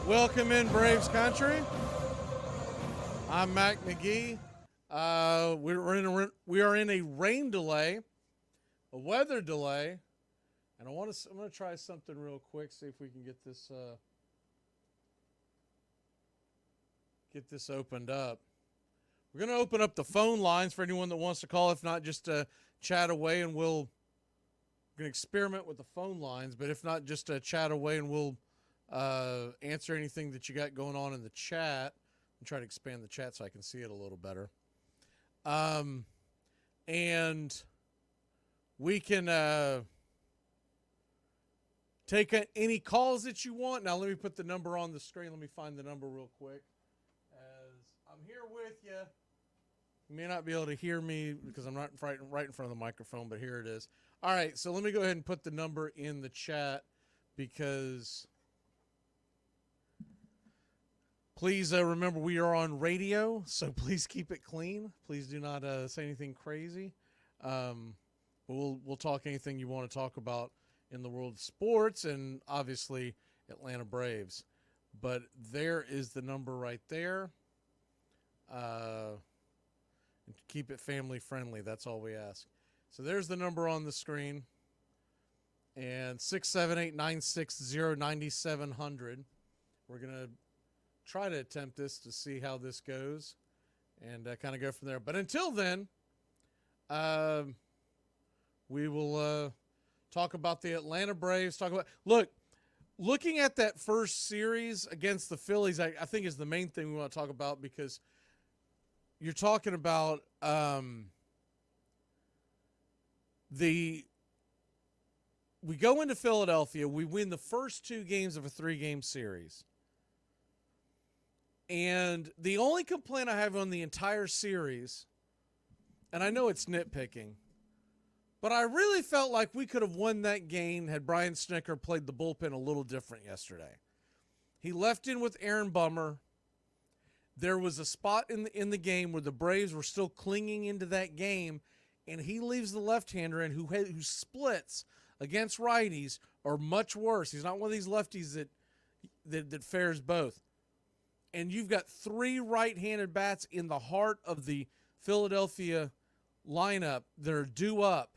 Welcome in Braves country. I'm Mac Magee. We are in a rain delay, a weather delay, and I'm going to try something real quick. See if we can get this opened up. We're going to open up the phone lines for anyone that wants to call. If not, just chat away, and we're going to experiment with the phone lines. But if not, just chat away, and we'll answer anything that you got going on in the chat. I'm trying to expand the chat so I can see it a little better. And we can take any calls that you want. Now, let me put the number on the screen. Let me find the number real quick. As I'm here with you. You may not be able to hear me because I'm not right in front of the microphone, but here it is. All right, so let me go ahead and put the number in the chat because please remember we are on radio, so please keep it clean. Please do not say anything crazy. We'll talk anything you want to talk about in the world of sports and obviously Atlanta Braves. But there is the number right there. Keep it family friendly. That's all we ask. So there's the number on the screen. And 678-960-9700. We're going to try to attempt this to see how this goes and kind of go from there. But until then, we will talk about the Atlanta Braves. Looking at that first series against the Phillies, I think is the main thing we want to talk about because you're talking about we go into Philadelphia, we win the first two games of a 3-game series. And the only complaint I have on the entire series, and I know it's nitpicking, but I really felt like we could have won that game had Brian Snitker played the bullpen a little different yesterday. He left in with Aaron Bummer. There was a spot in the game where the Braves were still clinging into that game, and he leaves the left-hander in who splits against righties or much worse. He's not one of these lefties that fares both. And you've got 3 right-handed bats in the heart of the Philadelphia lineup that are due up,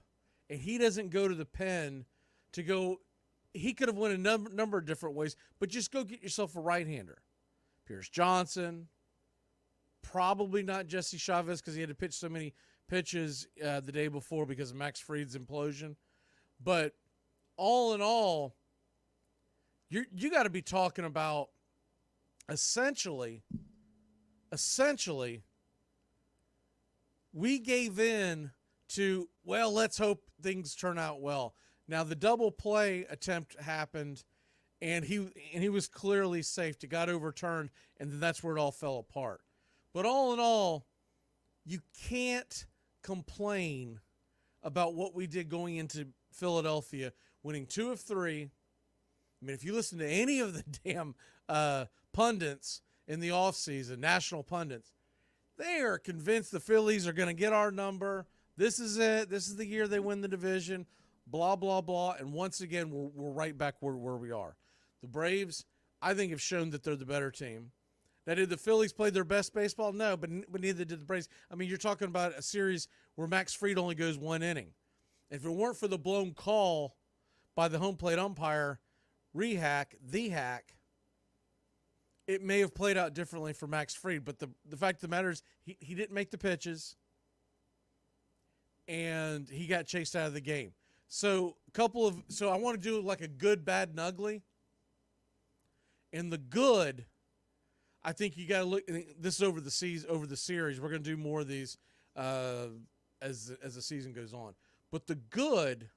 and he doesn't go to the pen to go. He could have went a number of different ways, but just go get yourself a right-hander. Pierce Johnson, probably not Jesse Chavez because he had to pitch so many pitches the day before because of Max Fried's implosion. But all in all, you got to be talking about essentially, we gave in to, well, let's hope things turn out well. Now, the double play attempt happened, and he was clearly safe. It got overturned, and then that's where it all fell apart. But all in all, you can't complain about what we did going into Philadelphia, winning 2 of 3. I mean, if you listen to any of the damn pundits in the offseason, national pundits, they are convinced the Phillies are going to get our number. This is it. This is the year they win the division, blah, blah, blah. And once again, we're right back where we are. The Braves, I think, have shown that they're the better team. Now, did the Phillies play their best baseball? No, but neither did the Braves. I mean, you're talking about a series where Max Fried only goes 1 inning. If it weren't for the blown call by the home plate umpire, the hack, it may have played out differently for Max Fried. But the fact of the matter is he didn't make the pitches, and he got chased out of the game. So I want to do like a good, bad, and ugly. And the good, I think you got to look. This is over the series. We're going to do more of these as the season goes on. But the good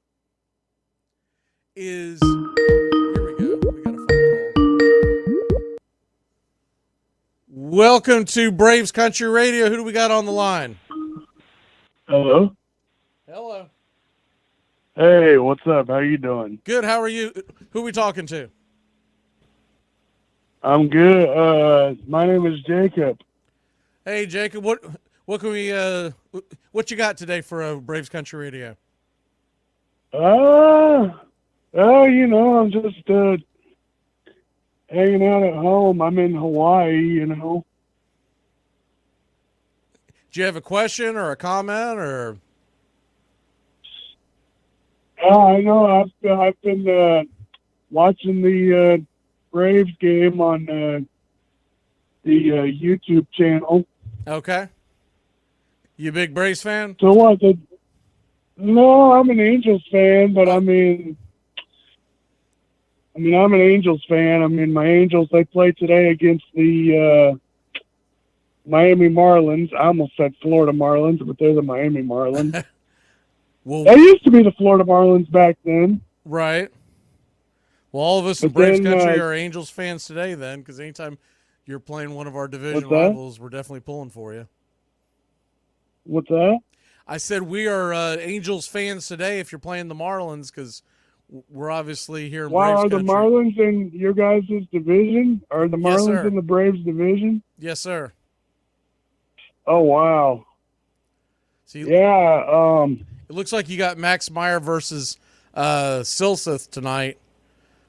is, here we go. We got a phone call. Welcome to Braves Country Radio. Who do we got on the line? Hello. Hello. Hey, what's up? How you doing? Good. How are you? Who are we talking to? I'm good. My name is Jacob. Hey, Jacob. What can we? What you got today for Braves Country Radio? I'm just hanging out at home. I'm in Hawaii, you know. Do you have a question or a comment or? I know. I've been watching the Braves game on the YouTube channel. Okay. You a big Braves fan? So what? No, I'm an Angels fan, but Oh, I'm an Angels fan. I mean, my Angels, they played today against the Miami Marlins. I almost said Florida Marlins, but they're the Miami Marlins. well, They used to be the Florida Marlins back then. right. Well, all of us in But Braves then, country are Angels fans today then, because anytime you're playing one of our what's division that? rivals, we're definitely pulling for you. What's that? I said we are Angels fans today if you're playing the Marlins, because we're obviously here in Wow, Braves are the country. Marlins in your guys' division? Are the Yes, Marlins sir. in the Braves division? Yes, sir. Oh, wow. See, Yeah, it looks like you got Max Meyer versus Silseth tonight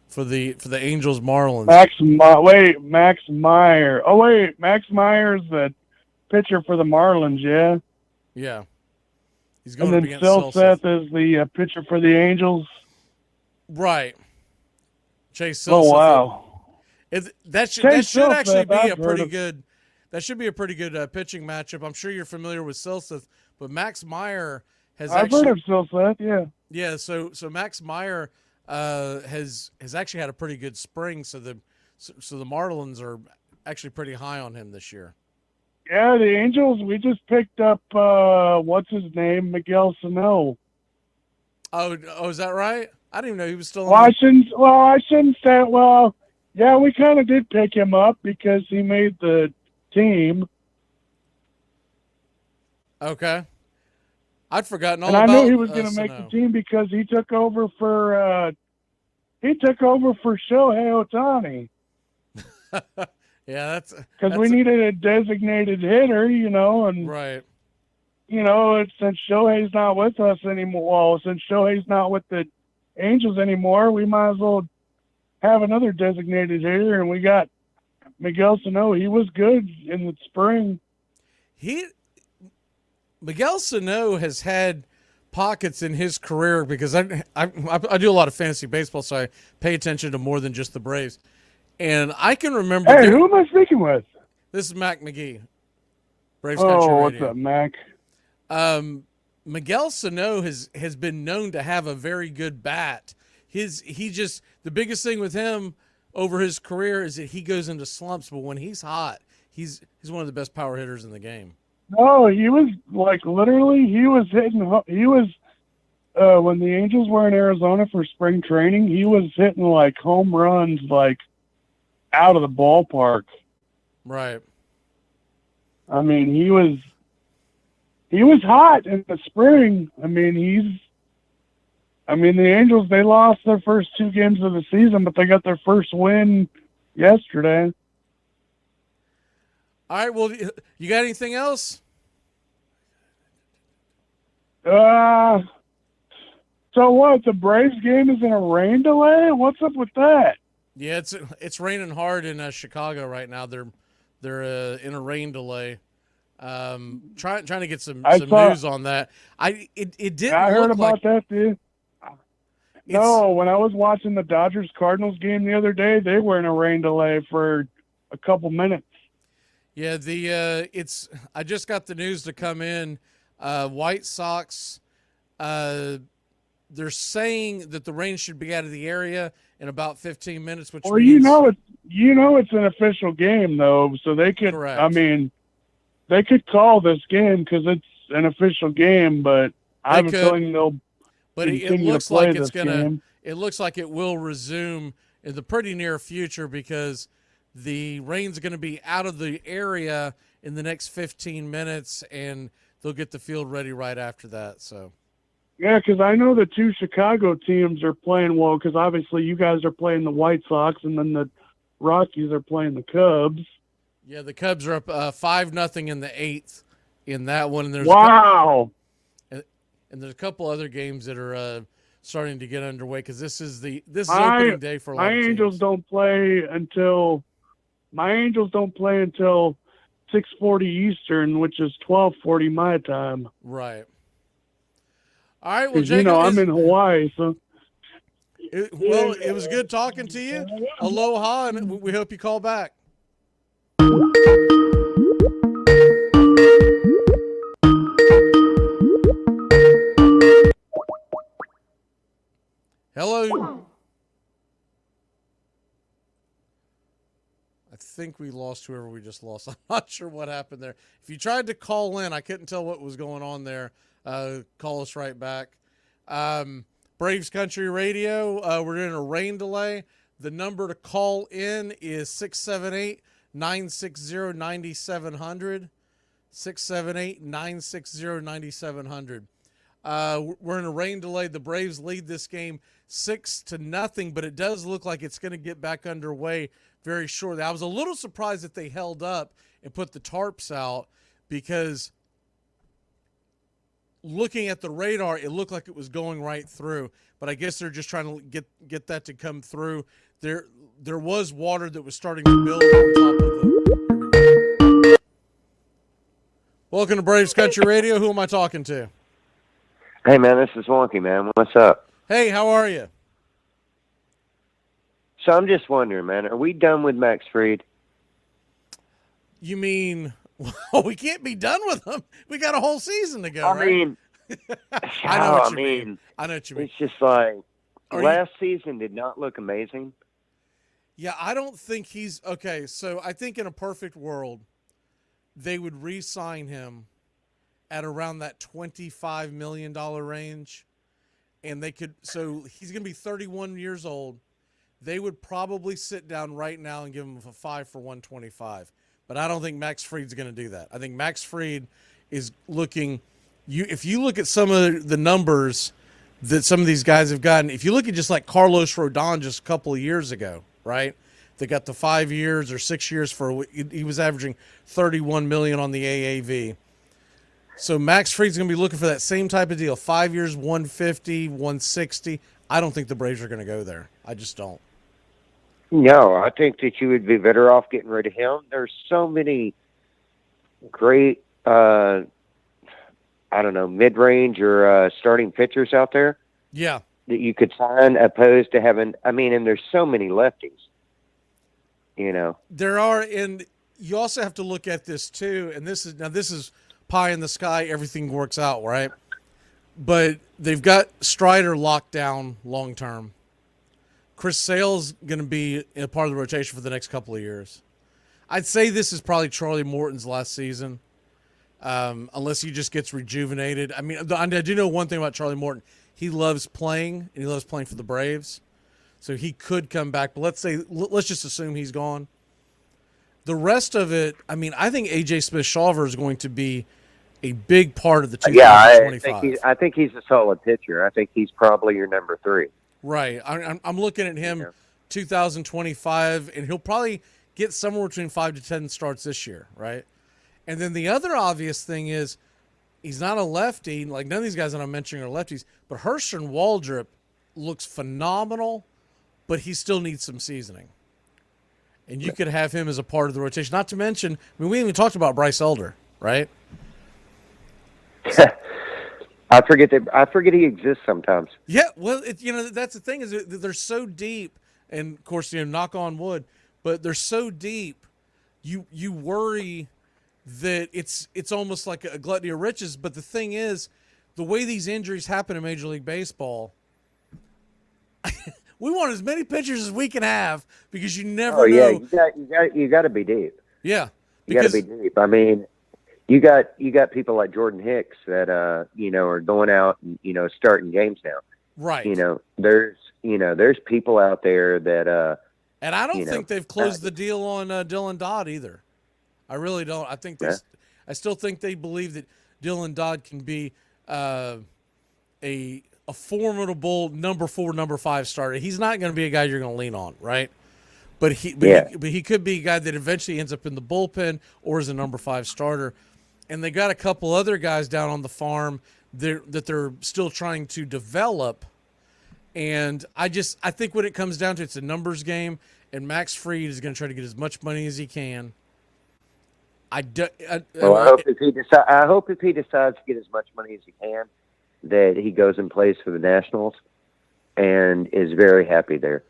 for the Angels Marlins. Max Meyer. Oh, wait, Max Meyer's the pitcher for the Marlins, yeah? Yeah, he's And going up then against Phil Silseth. Seth is the pitcher for the Angels. Right, Chase Oh, Silseth. wow. That Chase should actually Seth, be I've a heard pretty of. good. That should be a pretty good pitching matchup. I'm sure you're familiar with Silseth, but Max Meyer has I've heard actually of Phil Seth, yeah. yeah. So Max Meyer has actually had a pretty good spring. So the Marlins are actually pretty high on him this year. Yeah, the Angels, we just picked up, what's his name? Miguel Sano. Oh, is that right? I didn't even know he was still Well, in I the. shouldn't say, yeah, we kind of did pick him up because he made the team. Okay, I'd forgotten And all I knew about he was going to make the Sano. team because he took over for Shohei Ohtani. Yeah, Because we that's needed a designated hitter, you know, and right. since Shohei's not with us anymore, since Shohei's not with the Angels anymore, we might as well have another designated hitter, and we got Miguel Sano. He was good in the spring. He Miguel Sano has had pockets in his career because I do a lot of fantasy baseball, so I pay attention to more than just the Braves. And I can remember Hey, who am I speaking with? this is Mac Magee, Braves Country Oh, what's Radio. up, Mac? Miguel Sano has been known to have a very good bat. The biggest thing with him over his career is that he goes into slumps, but when he's hot, he's one of the best power hitters in the game. No, he was literally he was hitting. He was when the Angels were in Arizona for spring training. He was hitting like home runs, like out of the ballpark. Right. I mean, he was hot in the spring. I mean, the Angels, they lost their first two games of the season, but they got their first win yesterday. All right. Well, you got anything else? So what? The Braves game is in a rain delay? What's up with that? Yeah, it's raining hard in Chicago right now. They're in a rain delay. Trying to get some news on that. It didn't I heard look like about that, dude. No, when I was watching the Dodgers Cardinals game the other day, they were in a rain delay for a couple minutes. Yeah, I just got the news to come in. White Sox, they're saying that the rain should be out of the area in about 15 minutes, which Or means it's an official game though, so they could. correct. I mean, they could call this game because it's an official game, but I have a feeling they'll but it continue looks to play like this game. it looks like it will resume in the pretty near future because the rain's going to be out of the area in the next 15 minutes and they'll get the field ready right after that. So Yeah, because I know the two Chicago teams are playing well. Because obviously you guys are playing the White Sox, and then the Rockies are playing the Cubs. yeah, the Cubs are up 5-0 in the 8th in that one, and there's Wow. and there's a couple other games that are starting to get underway because this is My opening day for a my lot of Angels teams. don't play until 6:40 Eastern, which is 12:40 my time. Right. All right. Well, Because Jacob, I'm in Hawaii, so it was good talking to you. Aloha, and we hope you call back. Hello. I think we lost whoever we just lost. I'm not sure what happened there. If you tried to call in, I couldn't tell what was going on there. Call us right back. Braves Country Radio, we're in a rain delay. The number to call in is 678-960-9700. 678-960-9700. We're in a rain delay. The Braves lead this game 6-0, but it does look like it's going to get back underway very shortly. I was a little surprised that they held up and put the tarps out because looking at the radar, it looked like it was going right through. But I guess they're just trying to get that to come through. There was water that was starting to build on top of the. Welcome to Braves Country Radio. Who am I talking to? Hey, man, this is Wonky, man. What's up? Hey, how are you? So I'm just wondering, man, are we done with Max Fried? You mean, well, we can't be done with them. We got a whole season to go, I right? mean, I know what you mean. I know what you mean. It's just like last season did not look amazing. Yeah, I don't think he's – okay, so I think in a perfect world, they would re-sign him at around that $25 million range. And they could – so he's going to be 31 years old. They would probably sit down right now and give him a 5 for 125. But I don't think Max Fried's going to do that. I think Max Fried is looking – if you look at some of the numbers that some of these guys have gotten, if you look at just like Carlos Rodon just a couple of years ago, right? They got the 5 years or 6 years for – he was averaging $31 million on the AAV. So Max Fried's going to be looking for that same type of deal, 5 years, 150, 160. I don't think the Braves are going to go there. I just don't. No, I think that you would be better off getting rid of him. There's so many great, mid-range or starting pitchers out there. Yeah. That you could sign opposed to having, and there's so many lefties, There are, and you also have to look at this too, and this is pie in the sky, everything works out, right? But they've got Strider locked down long term. Chris Sale's going to be a part of the rotation for the next couple of years. I'd say this is probably Charlie Morton's last season, unless he just gets rejuvenated. I mean, I do know one thing about Charlie Morton. He loves playing, and he loves playing for the Braves. So he could come back. But let's just assume he's gone. The rest of it, I think A.J. Smith-Shawver is going to be a big part of the 2025. Yeah, I think he's a solid pitcher. I think he's probably your number 3. Right. I'm looking at him 2025, and he'll probably get somewhere between 5 to 10 starts this year, right? And then the other obvious thing is he's not a lefty. Like, none of these guys that I'm mentioning are lefties, but Herschel Waldrop looks phenomenal, but he still needs some seasoning. And you could have him as a part of the rotation. Not to mention, we even talked about Bryce Elder, right? I forget he exists sometimes. Yeah, well, that's the thing is they're so deep, and of course, knock on wood, but they're so deep. You worry that it's almost like a gluttony of riches. But the thing is, the way these injuries happen in Major League Baseball, we want as many pitchers as we can have because you never know. You got to be deep. Yeah, you got to be deep. You got people like Jordan Hicks that are going out and starting games now. Right. There's people out there that and I don't think they've closed the deal on Dylan Dodd either. I really don't. I think I still think they believe that Dylan Dodd can be a formidable number 4, number 5 starter. He's not going to be a guy you're going to lean on, right? But he could be a guy that eventually ends up in the bullpen or as a number 5 starter. And they got a couple other guys down on the farm that they're still trying to develop. And I think when it comes down to it's a numbers game, and Max Fried is going to try to get as much money as he can. I hope if he decides to get as much money as he can, that he goes and plays for the Nationals, and is very happy there.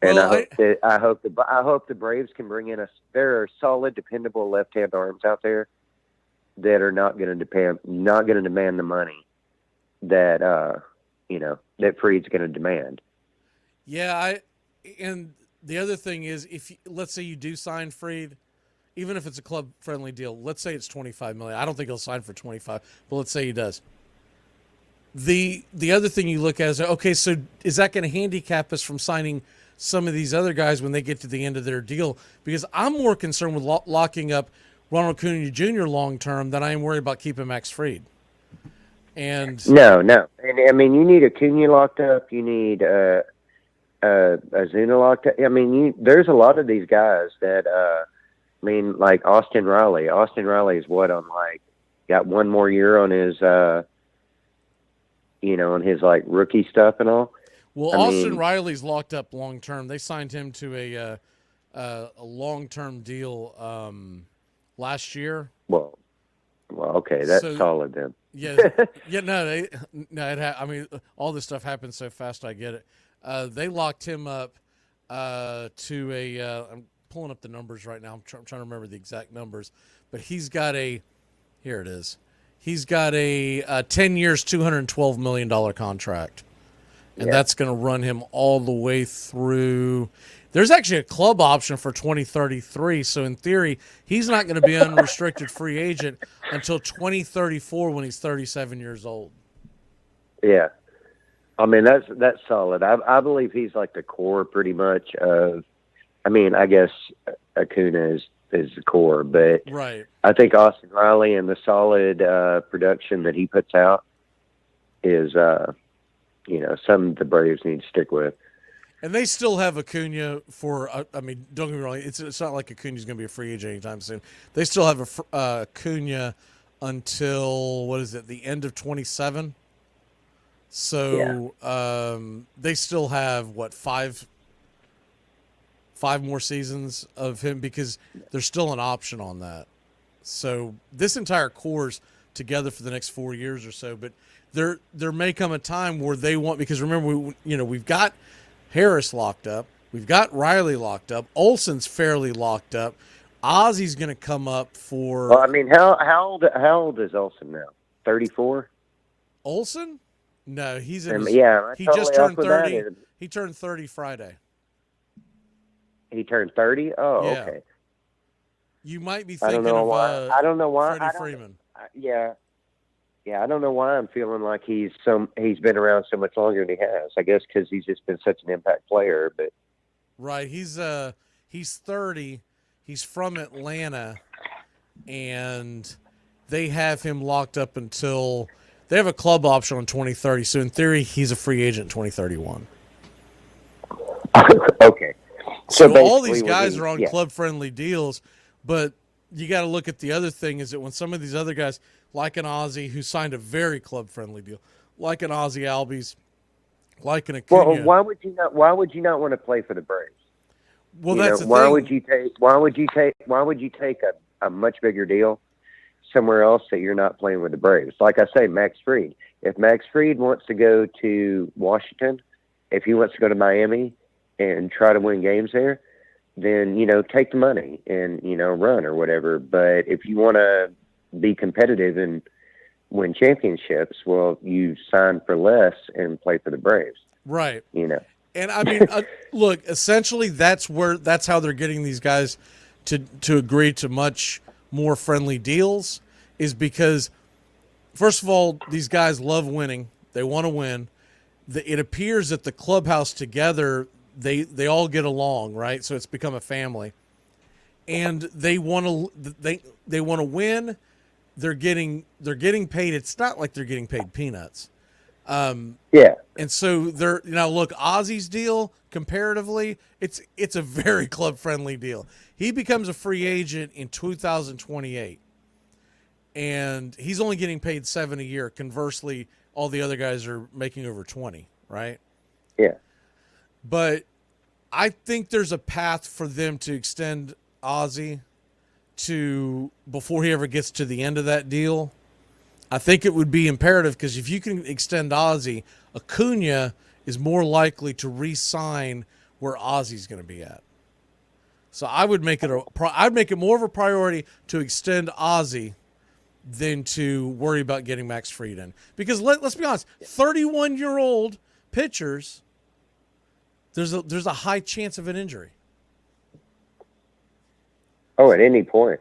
And well, I hope the Braves can bring in there are solid, dependable left-hand arms out there that are not going to demand the money that that Fried's going to demand. Yeah, and the other thing is, let's say you do sign Fried, even if it's a club-friendly deal, let's say it's $25 million. I don't think he'll sign for 25, but let's say he does. The other thing you look at is, okay, so is that going to handicap us from signing some of these other guys when they get to the end of their deal? Because I'm more concerned with locking up Ronald Acuna Jr. long term than I am worried about keeping Max Fried. And no, and I mean, you need Acuna locked up. You need Ozuna locked up. I mean, there's a lot of these guys that like Austin Riley. Austin Riley is got one more year on his on his rookie stuff and all. Well, Austin Riley's locked up long term. They signed him to a long term deal last year. Well, okay, that's solid then. Yeah, I mean, all this stuff happens so fast. I get it. They locked him up to a. I'm pulling up the numbers right now. I'm trying to remember the exact numbers, but he's got here it is. He's got a 10 years, $212 million contract. And that's going to run him all the way through. There's actually a club option for 2033. So in theory, he's not going to be unrestricted free agent until 2034 when he's 37 years old. Yeah. I mean, that's solid. I believe he's like the core pretty much of, I guess Acuna is the core, but right. I think Austin Riley and the solid production that he puts out is something the Braves need to stick with. And they still have Acuna for. Don't get me wrong. It's not like Acuna's going to be a free agent anytime soon. They still have Acuna until the end of 27. So they still have five more seasons of him because there's still an option on that. So this entire core's together for the next 4 years or so, but there may come a time where they want, because remember we've got Harris locked up, we've got Riley locked up, Olsen's fairly locked up, Ozzy's going to come up for. Well, how old is Olsen now? 34. Olsen? No, he's in. He just turned 30. He turned 30 Friday. He turned 30. Oh, yeah. Okay. You might be thinking I don't know why. Freddie Freeman. Yeah, I don't know why I'm feeling like he's been around so much longer than he has. I guess because he's just been such an impact player. But right, he's 30. He's from Atlanta, and they have him locked up until they have a club option on 2030. So in theory, he's a free agent in 2031. Okay. So all these guys are on club-friendly deals, but you got to look at the other thing is that when some of these other guys, like an Ozzy who signed a very club-friendly deal, like an Ozzy Albies, like an Acuna. Well, why would you not want to play for the Braves? Well, that's the thing. Why would you take a much bigger deal somewhere else that you're not playing with the Braves? Like I say, Max Fried. If Max Fried wants to go to Washington, if he wants to go to Miami and try to win games there, then, take the money and, run or whatever. But if you want to be competitive and win championships, well, you sign for less and play for the Braves. Right. And look, essentially that's how they're getting these guys to agree to much more friendly deals, is because, first of all, these guys love winning. They want to win. It appears that the clubhouse together, they all get along, right? So it's become a family, and they want to win. They're getting paid. It's not like they're getting paid peanuts. Yeah. And so look, Ozzy's deal comparatively, it's a very club friendly deal. He becomes a free agent in 2028, and he's only getting paid $7 a year. Conversely, all the other guys are making over 20, right? Yeah. But I think there's a path for them to extend Ozzie to before he ever gets to the end of that deal. I think it would be imperative because if you can extend Ozzie, Acuna is more likely to re-sign where Ozzie's going to be at. So I would make it I'd make it more of a priority to extend Ozzie than to worry about getting Max Fried in. Because let's be honest, 31-year-old pitchers, there's a high chance of an injury. Oh, at any point.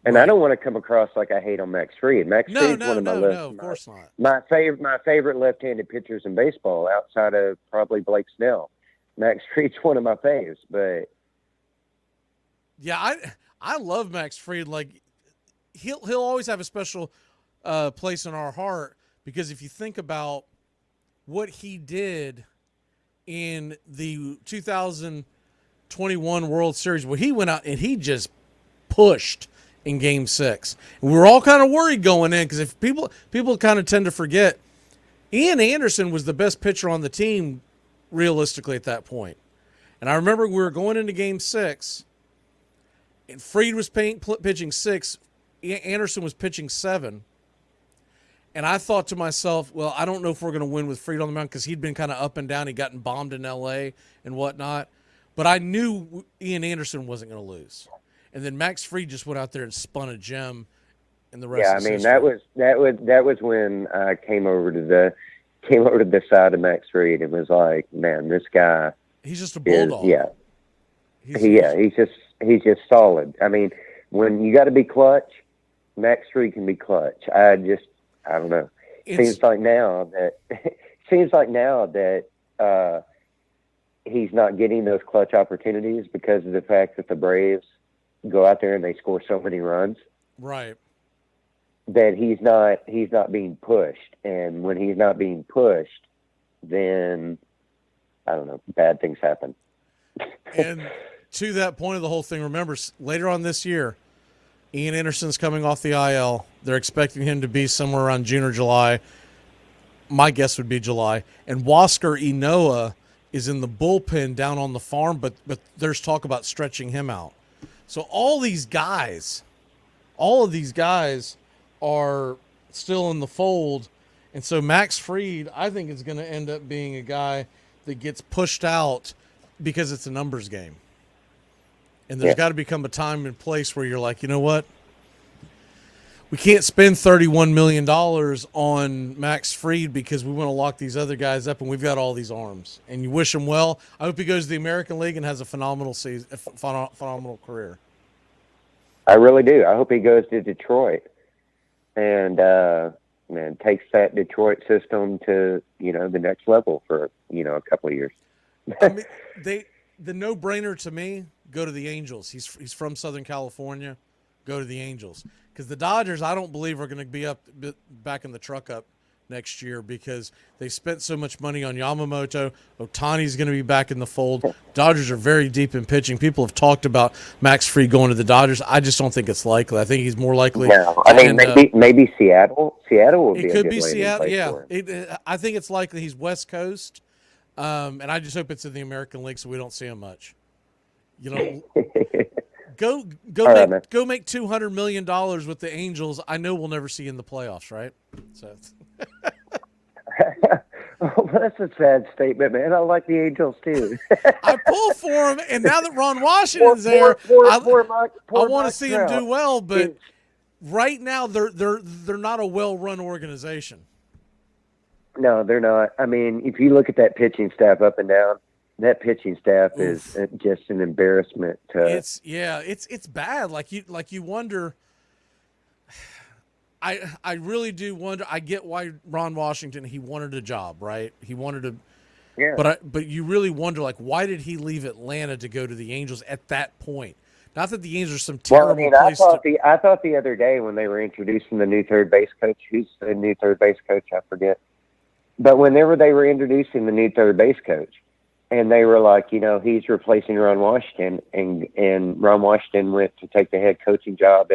And Right. I don't want to come across like I hate on Max Fried. Max Fried's one of my of course not. My favorite left-handed pitchers in baseball, outside of probably Blake Snell. Max Fried's one of my faves, but yeah, I love Max Fried. Like he'll always have a special place in our heart because if you think about what he did in the 2021 World Series, where he went out and he just pushed in Game 6. And we were all kind of worried going in because if people kind of tend to forget, Ian Anderson was the best pitcher on the team realistically at that point. And I remember we were going into Game 6, and Fried was pitching 6, Anderson was pitching 7. And I thought to myself, well, I don't know if we're going to win with Fried on the mound because he'd been kind of up and down. He'd gotten bombed in L.A. and whatnot. But I knew Ian Anderson wasn't going to lose. And then Max Fried just went out there and spun a gem, and the rest. Yeah, I mean that was when I came over to the side of Max Fried and was like, man, this guy. He's just a bulldog. He's just solid. I mean, when you got to be clutch, Max Fried can be clutch. I don't know. Seems like now that he's not getting those clutch opportunities because of the fact that the Braves go out there and they score so many runs. Right. That he's not being pushed. And when he's not being pushed, then I don't know, bad things happen. And to that point of the whole thing, remember later on this year, Ian Anderson's coming off the IL. They're expecting him to be somewhere around June or July. My guess would be July. And Huascar Ynoa is in the bullpen down on the farm, but there's talk about stretching him out. So all of these guys are still in the fold. And so Max Fried, I think, is going to end up being a guy that gets pushed out because it's a numbers game. And there's got to become a time and place where you're like, you know what? We can't spend $31 million on Max Fried because we want to lock these other guys up and we've got all these arms. And you wish him well. I hope he goes to the American League and has a phenomenal season, phenomenal career. I really do. I hope he goes to Detroit and takes that Detroit system to, the next level for, a couple of years. I mean, the no-brainer to me, go to the Angels. He's from Southern California. Go to the Angels. Because the Dodgers, I don't believe, are going to be back in the truck up next year because they spent so much money on Yamamoto. Ohtani's going to be back in the fold. Dodgers are very deep in pitching. People have talked about Max Fried going to the Dodgers. I just don't think it's likely. I think he's more likely. No, I mean, maybe Seattle. Seattle would be a good landing Seattle. place Yeah, for him. I think it's likely he's West Coast, and I just hope it's in the American League so we don't see him much. Go make $200 million with the Angels. I know we'll never see you in the playoffs, right? So. Well, that's a sad statement, man. I like the Angels too. I pull for him, and now that Ron Washington's there, I want to see him do well. But right now, they're not a well-run organization. No, they're not. I mean, if you look at that pitching staff up and down, that pitching staff is just an embarrassment. It's bad. Like you wonder. I really do wonder. I get why Ron Washington, he wanted a job, right? He wanted to. Yeah. But you really wonder, like, why did he leave Atlanta to go to the Angels at that point? Not that the Angels are some terrible place. I thought the other day when they were introducing the new third base coach, who's the new third base coach? I forget. But whenever they were introducing the new third base coach, and they were like, he's replacing Ron Washington, and Ron Washington went to take the head coaching job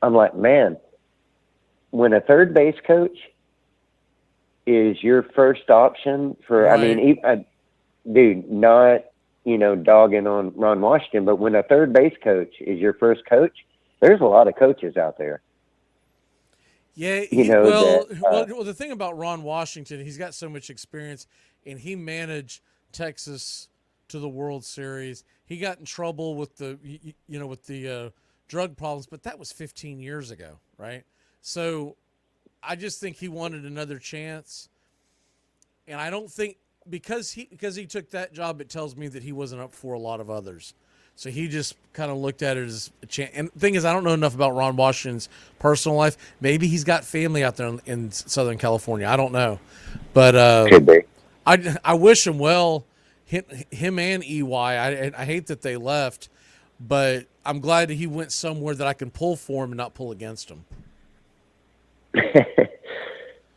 I'm like, man, when a third base coach is your first option for, right. I mean, dude, not, dogging on Ron Washington, but when a third base coach is your first coach, there's a lot of coaches out there. Yeah, well, the thing about Ron Washington, he's got so much experience, and he managed Texas to the World Series. He got in trouble with the drug problems, but that was 15 years ago, right? So I just think he wanted another chance, and I don't think because he took that job, it tells me that he wasn't up for a lot of others. So he just kind of looked at it as a chance. And the thing is, I don't know enough about Ron Washington's personal life. Maybe he's got family out there in Southern California. I don't know, but Could be. I wish him well, him and EY. I hate that they left, but I'm glad that he went somewhere that I can pull for him and not pull against him.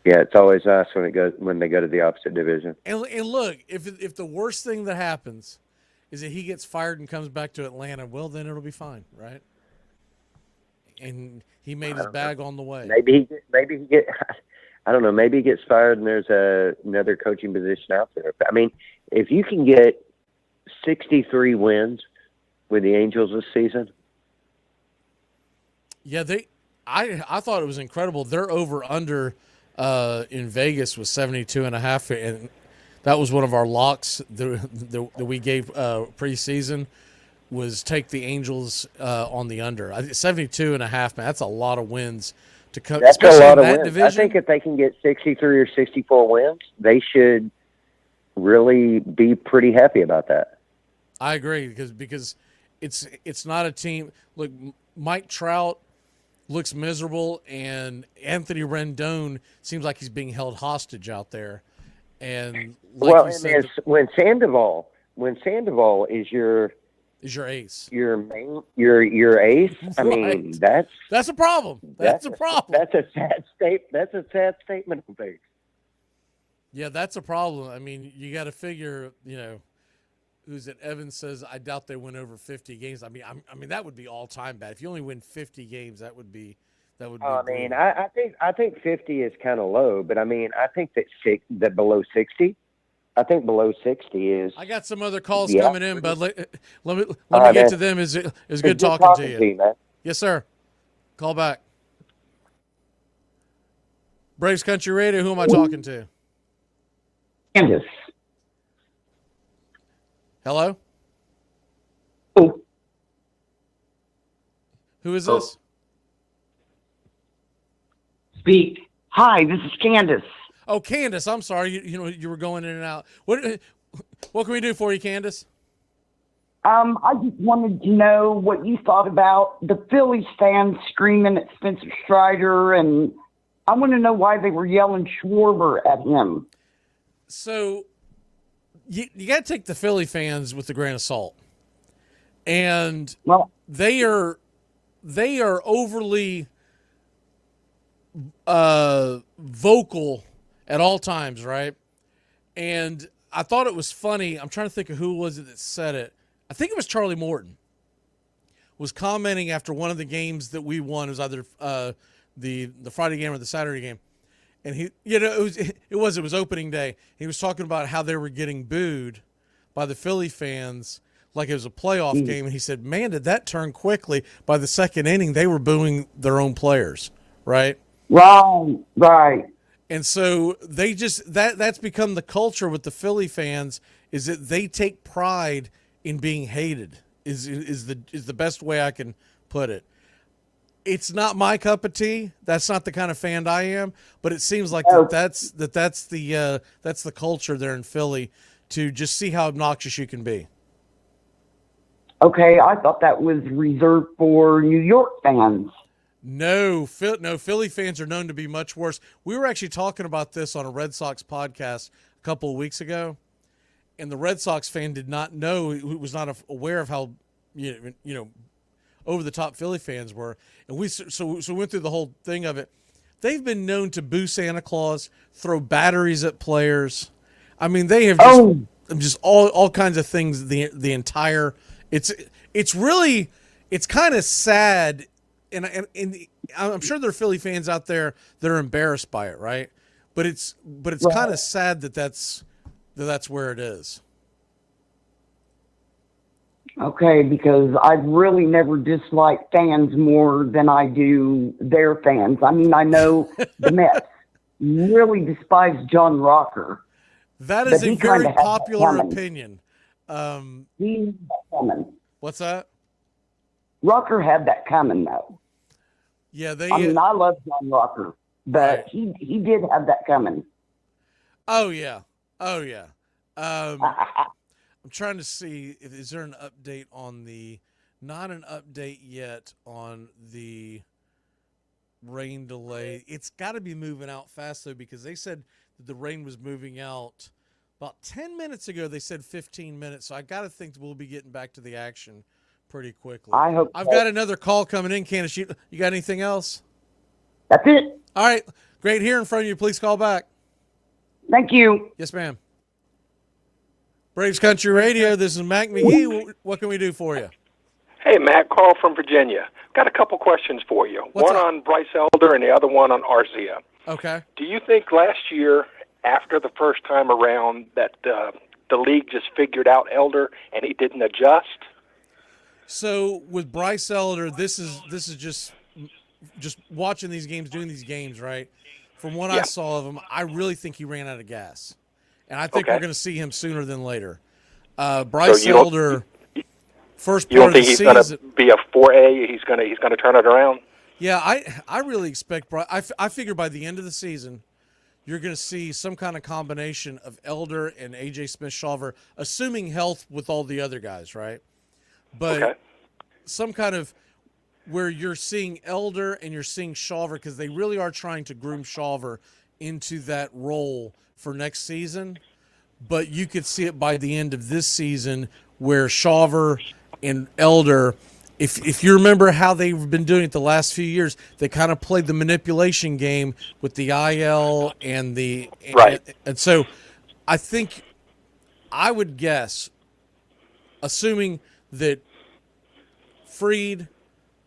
Yeah, it's always nice when they go to the opposite division. And look, if the worst thing that happens is that he gets fired and comes back to Atlanta, well, then it'll be fine, right? And he made his bag on the way. Maybe he get. I don't know. Maybe he gets fired and there's another coaching position out there. I mean, if you can get 63 wins with the Angels this season. Yeah, I thought it was incredible. Their over under in Vegas was 72.5, and that was one of our locks that we gave preseason, was take the Angels on the under. 72.5, man, that's a lot of wins to come. That's a lot of wins. Division. I think if they can get 63 or 64 wins, they should really be pretty happy about that. I agree because it's not a team. Look, Mike Trout looks miserable, and Anthony Rendon seems like he's being held hostage out there. And like when Sandoval is your ace, your ace. I mean, that's a problem. That's a problem. That's a sad statement of things. Yeah, that's a problem. I mean, you got to figure, who's it? Evans says, I doubt they win over 50 games. I mean, that would be all time bad. If you only win 50 games, that would be. I mean, I think 50 is kind of low, but I mean, I think that below 60. I think below 60 is. I got some other calls coming in, but let me get to them. It's good talking to you, man. Yes, sir. Call back. Braves Country Radio. Who am I talking to? Candace. Hello? Oh. Who is this? Speak. Hi, this is Candace. Oh, Candace, I'm sorry. You were going in and out. What can we do for you, Candace? I just wanted to know what you thought about the Phillies fans screaming at Spencer Strider, and I want to know why they were yelling Schwarber at him. So you got to take the Philly fans with a grain of salt. And they are overly vocal at all times, right? And I thought it was funny. I'm trying to think of who was it that said it. I think it was Charlie Morton was commenting after one of the games that we won. It was either the Friday game or the Saturday game. And he, it was opening day. He was talking about how they were getting booed by the Philly fans like it was a playoff game. And he said, man, did that turn quickly. By the second inning, they were booing their own players, right? Right. And so they just that's become the culture with the Philly fans, is that they take pride in being hated. Is the best way I can put it. It's not my cup of tea. That's not the kind of fan I am. But it seems like that's the culture there in Philly, to just see how obnoxious you can be. Okay, I thought that was reserved for New York fans. No, Philly fans are known to be much worse. We were actually talking about this on a Red Sox podcast a couple of weeks ago, and the Red Sox fan did not know, who was not aware of how over the top Philly fans were, and we went through the whole thing of it. They've been known to boo Santa Claus, throw batteries at players. I mean, they have just all kinds of things. The entire it's really kind of sad. And I'm sure there are Philly fans out there that are embarrassed by it, right? But it's kind of sad that's where it is. Okay, because I've really never disliked fans more than I do their fans. I mean, I know the Mets really despise John Rocker, That but is a he kind very of had that popular coming. opinion. He had that coming. What's that? Rocker had that coming, though. Yeah, I mean, I love John Rocker, but Right. he did have that coming. Oh yeah. Oh yeah. I'm trying to see if is there an update on the not an update yet on the rain delay. It's got to be moving out fast though because they said that the rain was moving out about 10 minutes ago. They said 15 minutes. So I got to think we'll be getting back to the action pretty quickly. I hope I've so. got another call coming in, Candace. You got anything else? That's it. All right. Great hearing from you. Please call back. Thank you. Yes, ma'am. Braves Country Radio. This is Mac Magee. What can we do for you? Hey, Matt, Carl from Virginia. Got a couple questions for you. What's one up? on Bryce Elder and the other one on Arcia. Okay. Do you think last year, after the first time around, that the league just figured out Elder and he didn't adjust? So with Bryce Elder, this is just watching these games, doing these games, right? From what I saw of him, I really think he ran out of gas, and I think we're going to see him sooner than later. Bryce Elder, first You part don't of think the he's season. going to be a 4A? He's going to turn it around? Yeah, I really expect Bryce. I figure by the end of the season, you're going to see some kind of combination of Elder and A.J. Smith-Shawver, assuming health with all the other guys, right? But some kind of where you're seeing Elder and you're seeing Shawver because they really are trying to groom Shawver into that role for next season. But you could see it by the end of this season where Shawver and Elder, if you remember how they've been doing it the last few years, they kind of played the manipulation game with the IL and the and so I think I would guess, assuming that Fried,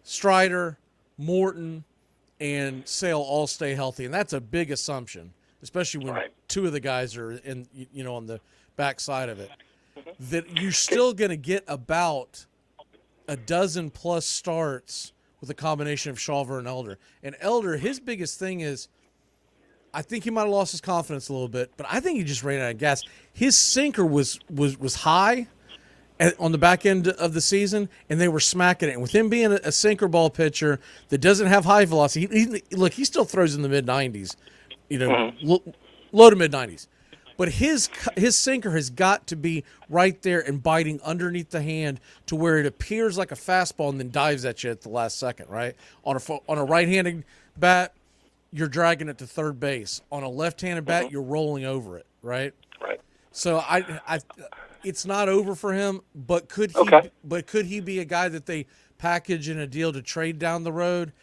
Strider, Morton, and Sale all stay healthy, and that's a big assumption, especially when two of the guys are in, on the backside of it. That you're still going to get about a dozen plus starts with a combination of Shawver and Elder. And Elder, his biggest thing is, I think he might have lost his confidence a little bit, but I think he just ran out of gas. His sinker was high on the back end of the season, and they were smacking it. And with him being a sinker ball pitcher that doesn't have high velocity, he still throws in the mid-90s, low to mid-90s. But his sinker has got to be right there and biting underneath the hand to where it appears like a fastball and then dives at you at the last second, right? On a right-handed bat, you're dragging it to third base. On a left-handed bat, you're rolling over it, right? Right. So it's not over for him, but could he be a guy that they package in a deal to trade down the road?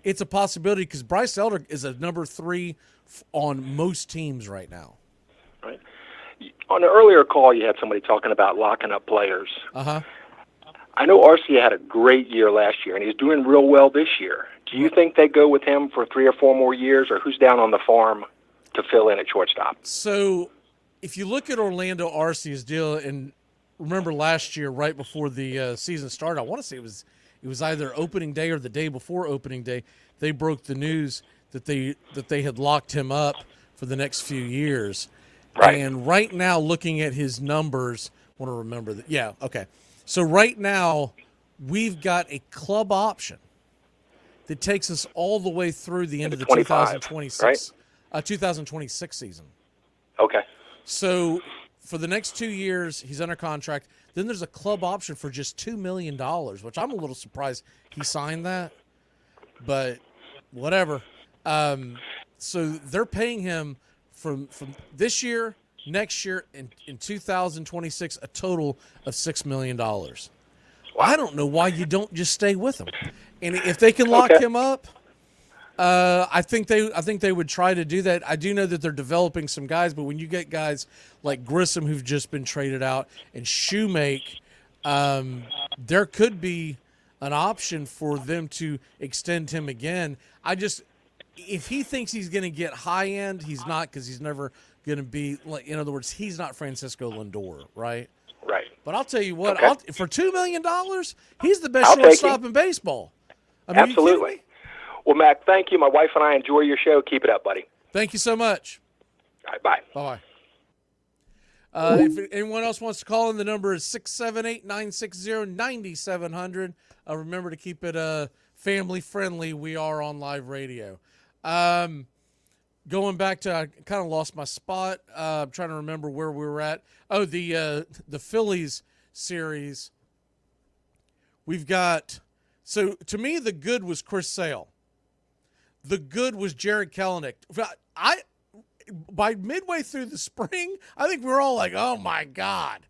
It's a possibility because Bryce Elder is a number 3 on most teams right now. Right. On an earlier call, you had somebody talking about locking up players. Uh-huh. I know Arcia had a great year last year, and he's doing real well this year. Do you think they go with him for 3 or 4 more years, or who's down on the farm to fill in at shortstop? So if you look at Orlando Arcia's deal, and remember last year, right before the season started, I want to say it was either opening day or the day before opening day, they broke the news that they had locked him up for the next few years. Right. And right now, looking at his numbers, I want to remember that. Yeah, okay. So right now, we've got a club option that takes us all the way through the end of the 2026 season. Okay. So for the next 2 years, he's under contract. Then there's a club option for just $2 million, which I'm a little surprised he signed that. But whatever. So they're paying him from this year, next year, and in 2026, a total of $6 million. I don't know why you don't just stay with him. And if they can lock him up, I think they would try to do that. I do know that they're developing some guys, but when you get guys like Grissom who've just been traded out and Shoemake, there could be an option for them to extend him again. If he thinks he's going to get high end, he's not, because he's never going to be, like, in other words, he's not Francisco Lindor, right? Right. But I'll tell you what, Okay. for $2 million, he's the best I'll take shortstop him. in baseball. I mean, are you kidding Absolutely. me? Well, Mac, thank you. My wife and I enjoy your show. Keep it up, buddy. Thank you so much. All right, bye. Bye-bye. If anyone else wants to call in, the number is 678-960-9700. Remember to keep it family-friendly. We are on live radio. Going back to, I kind of lost my spot. I'm trying to remember where we were at. Oh, the Phillies series. We've got, so to me, the good was Chris Sale. The good was Jared Kelenic. By midway through the spring, I think we were all like, oh my God.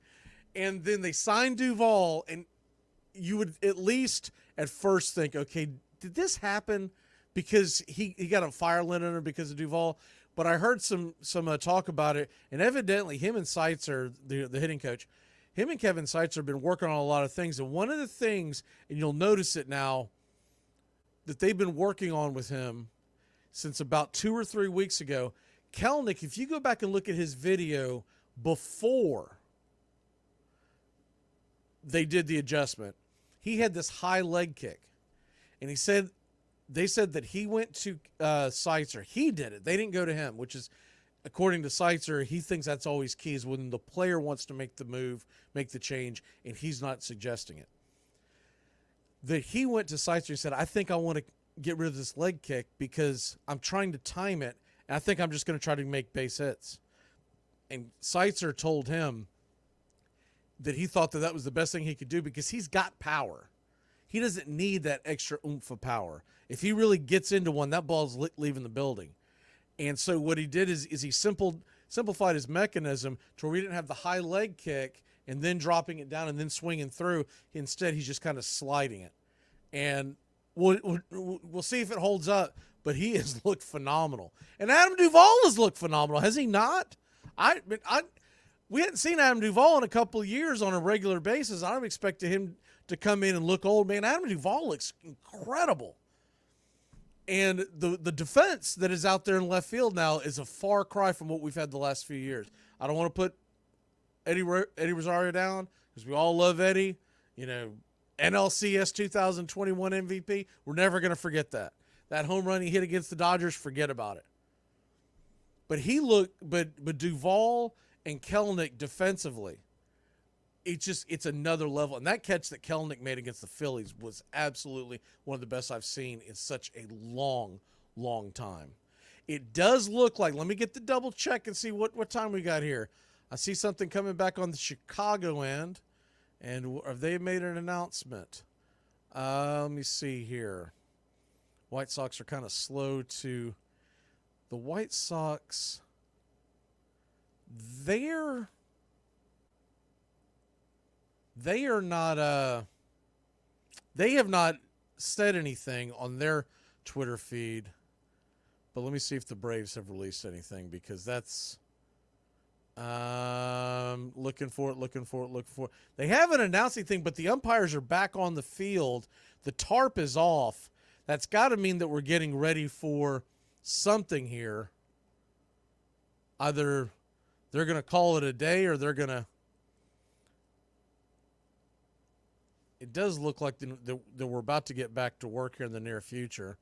And then they signed Duvall, and you would at least at first think, okay, did this happen because he got a fire lit under because of Duvall? But I heard some talk about it, and evidently him and Seitzer, the hitting coach, him and Kevin Seitzer have been working on a lot of things. And one of the things, and you'll notice it now, that they've been working on with him since about 2 or 3 weeks ago, Kelenic, if you go back and look at his video before they did the adjustment, he had this high leg kick. And they said that he went to Seitzer. He did it. They didn't go to him, which is, according to Seitzer, he thinks that's always key, is when the player wants to make the move, make the change, and he's not suggesting it. That he went to Seitzer and said, I think I want to get rid of this leg kick because I'm trying to time it, and I think I'm just going to try to make base hits. And Seitzer told him that he thought that was the best thing he could do because he's got power. He doesn't need that extra oomph of power. If he really gets into one, that ball's leaving the building. And so what he did is he simplified his mechanism to where he didn't have the high leg kick and then dropping it down and then swinging through. Instead, he's just kind of sliding it. And we'll see if it holds up, but he has looked phenomenal. And Adam Duvall has looked phenomenal, has he not? We hadn't seen Adam Duvall in a couple of years on a regular basis. I don't expect him to come in and look old. Man, Adam Duvall looks incredible. And the defense that is out there in left field now is a far cry from what we've had the last few years. I don't want to put Eddie Rosario down because we all love Eddie. You know, NLCS 2021 MVP. We're never going to forget that. That home run he hit against the Dodgers, forget about it. But but Duvall and Kelenic defensively, it's another level. And that catch that Kelenic made against the Phillies was absolutely one of the best I've seen in such a long, long time. It does look like, let me get the double check and see what time we got here. I see something coming back on the Chicago end. And have they made an announcement? Let me see here. White Sox are kind of slow to... The White Sox, they are not... they have not said anything on their Twitter feed. But let me see if the Braves have released anything, because that's... looking for it. They haven't announced anything, but the umpires are back on the field. The tarp is off. That's got to mean that we're getting ready for something here. Either they're going to call it a day or they're going to... It does look like that we're about to get back to work here in the near future.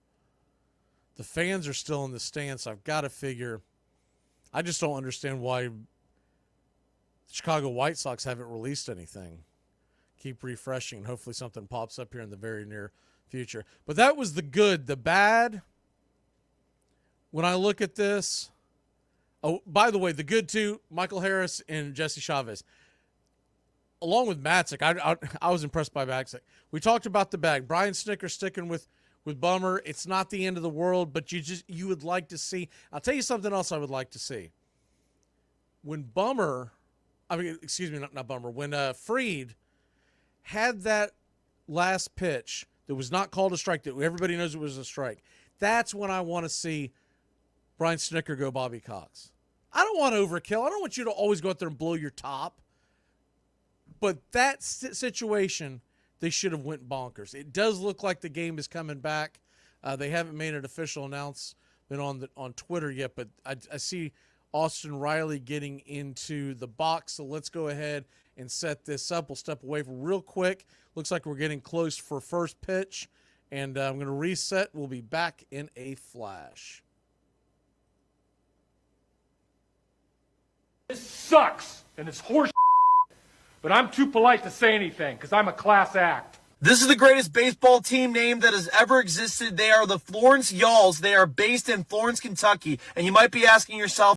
The fans are still in the stands, so I've got to figure... I just don't understand why Chicago White Sox haven't released anything. Keep refreshing, and hopefully something pops up here in the very near future. But that was the good. The bad, when I look at this... Oh, by the way, the good too, Michael Harris and Jesse Chavez. Along with Matzik, I was impressed by Matzik. We talked about the bag. Brian Snitker sticking with Bummer. It's not the end of the world, but you would like to see... I'll tell you something else I would like to see. When Bummer... not Bummer. When Fried had that last pitch that was not called a strike, that everybody knows it was a strike, that's when I want to see Brian Snitker go Bobby Cox. I don't want overkill. I don't want you to always go out there and blow your top. But that situation, they should have went bonkers. It does look like the game is coming back. They haven't made an official announcement on Twitter yet, but I see Austin Riley getting into the box. So let's go ahead and set this up. We'll step away for real quick. Looks like we're getting close for first pitch. And I'm going to reset. We'll be back in a flash. This sucks, and it's horse but I'm too polite to say anything because I'm a class act. This is the greatest baseball team name that has ever existed. They are the Florence Yalls. They are based in Florence, Kentucky. And you might be asking yourself,